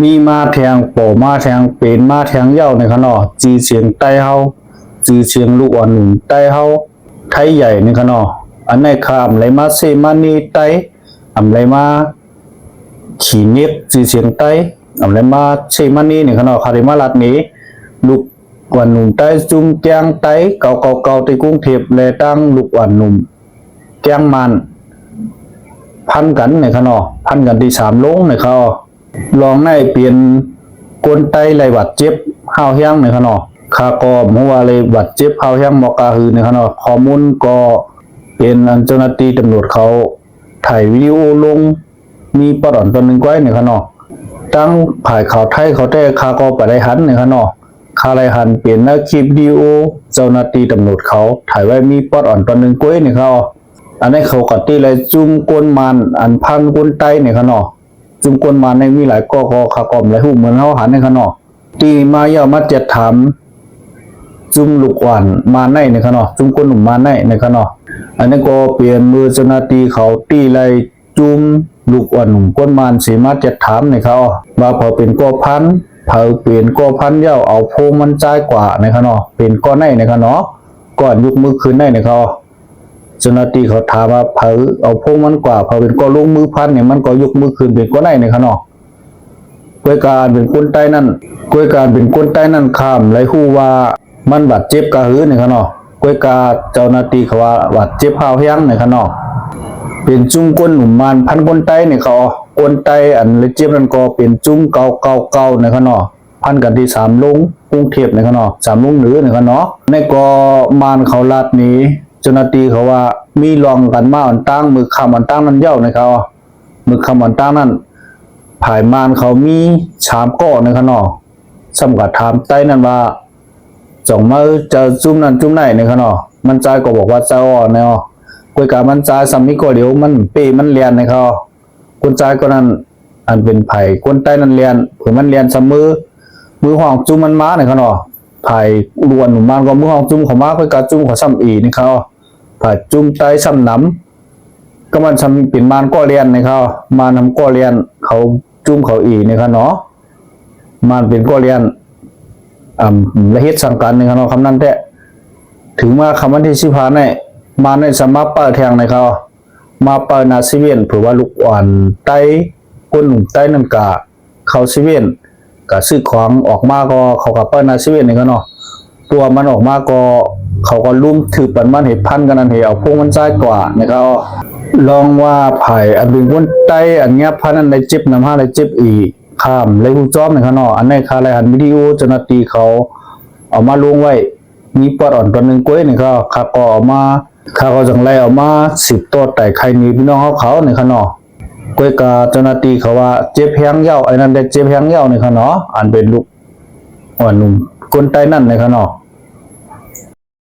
มีมาแทงโปมาแทงเป็นมาแทงเย้าในขนอจีเสียงใต้เฮาจีเสียงลูกอ่อนหนุ่มใต้เฮาไทยใหญ่ในขนออันไหนคามไหลมาเซมานีใต้อำไหลมาขี่เน็บจีเสียงใต้อำไหลมาเซมานีในขนอคาริมาลัดนี้ลูกอ่อนหนุ่มใต้จุ่มแกงใต้เก่าที่กรุงเทพและตั้งลูกอ่อนหนุ่มแกงมันพันกันในขนอพันกันที่3ลงในเขาลองได้เปลี่ยนกลไตไหลบัดเจ็บห้าวแห้งในขนอคากอมัวเลยบัดเจ็บห้าวแห้งมอกาฮือในขนอข้อมูลก็เป็นอันเจ้าหน้าที่ตำรวจเขาถ่ายวิดีโอลงมีปลอดตัวหนึ่งไว้ในขนอตั้งผ่ายข่าวไทยเขาแต่คากอไปได้หันในขนอคาไรหันเปลี่ยนนักคลิปวิดีโอเจ้าหน้าที่ตำรวจเขาถ่ายไว้มีปลอดตัวหนึ่งไว้ในเขาอันนี้เขากติเลยจุ่มก้นมันอันพันก้นไตในขนอจุ่มก้นมันในมีหลายก็คากอมหลายหูเหมือนเขาหันในขนอตีมาเยามาเจ็ดถามจุ่มลูกหวานมาในขนอจุ่มก้นหนุ่มมาในขนออันนี้ก็เปลี่ยนมือเจ้าหน้าที่เขาตีเลยจุ่มลูกหวานหนุ่มก้นมันสีมาเจ็ดถามในเขาว่าพอเป็นก้อพันเผาเปลี่ยนก้อพันเย้าเอาโพมันใจกว่าในขนอเป็นก้อนในขนอก่อนยกมือคืนในเขาเจ้าหน้าที่เขาถามว่าเผาเอาพวกมันกว่าเผาเป็นก็ลงมือพันเนี่ยมันก็ยกมือคืนเป็นก็ได้ในขนอกล้วยการเป็นก้นใต้นั่นกล้วยการเป็นก้นใต้นั่นข้ามไรฮู้ว่ามันบาดเจ็บกระหือในขนอกล้วยการเจ้าหน้าที่เขาว่าบาดเจ็บเผาแห้งในขนอเป็นจุ้งก้นหนุ่มมันพันก้นใต้ในเขาก้นใต้อันเลยเจ็บนั่นก็เป็นจุ้งเก่าในขนอพันกันที่3ลุงกรุงเทพในขนอ3ลุงหรือในขนอในก็มานเขาลาดนี้เจ้าหน้าที่เขาว่ามีลองกันมาอันตั้งมือคำอันตั้งนั้นเย้าในเขามือคำอันตั้งนั้นผายมานเขามี3ก้อในขนอสำกัดถามใต้นั้นว่าจ่องมาจะจุ่มนั้นจุ่มไหนในขนอมันใจก็บอกว่าใจอ่อนในกวยกามันใจสามีก็เดี๋ยวมันเปมันเรียนในเขาคนใจก็นั้นอันเป็นไผ่คนใต้นั้นเรียนเผื่อมันเรียนสมือห่องจุ่มมันม้าในขนอไผ่ล้วนหนุ่มมันก็มือห่องจุ่มของม้าก็การจุ่มของซ้ำอีในเขาผ่าจุ่มไตซ้ำหนำก็มันทำเป็นมานก็เรียนในเขามานทำก็เรียนเขาจุ่มเขาอีในเขาเนาะมานเป็นก็เรียนละเฮ็ดสังการในเขาเนาะคำนั้นแท้ถึงมาคำวันที่15ในมาในสมาเปิดแทงในเขามาเปิดนาซิเวียนเผื่อว่าลูกอ่อนไตก้นหนุ่มไตนั่นกะเขาซิเวียนกะซื้อของออกมาก็เขากับเปิดนาซิเวียนในเขาเนาะตัวมันออกมาก็เขาก็ลุ่มถือปันมันเห็ดพันกันนั่นเหเอาพวกมันใจกว่านะครับลองว่าไผ่อันเป็นคนใต้อันเงี้ยพันอันในเจ็บน้ำห้าในเจ็บอีกข้ามเลยหูจ้อมในข้างนอกอันในคาไรหันวิดีโอเจ้าหน้าที่เขาเอามาลงไว้มีปอดอ่อนตัวหนึ่งก้อยนี่เขาขาก็ออกมาขาก็จังไรออกมา10ตัวแต่ใครมีพี่น้องเขาในข้างนอกก้อยกาเจ้าหน้าที่เขาว่าเจ็บแห้งเย้าไอ้นั่นได้เจ็บแห้งเย้าในข้างนอกอันเป็นลูกอ่อนหนุ่มคนใต้นั่นในข้างนอก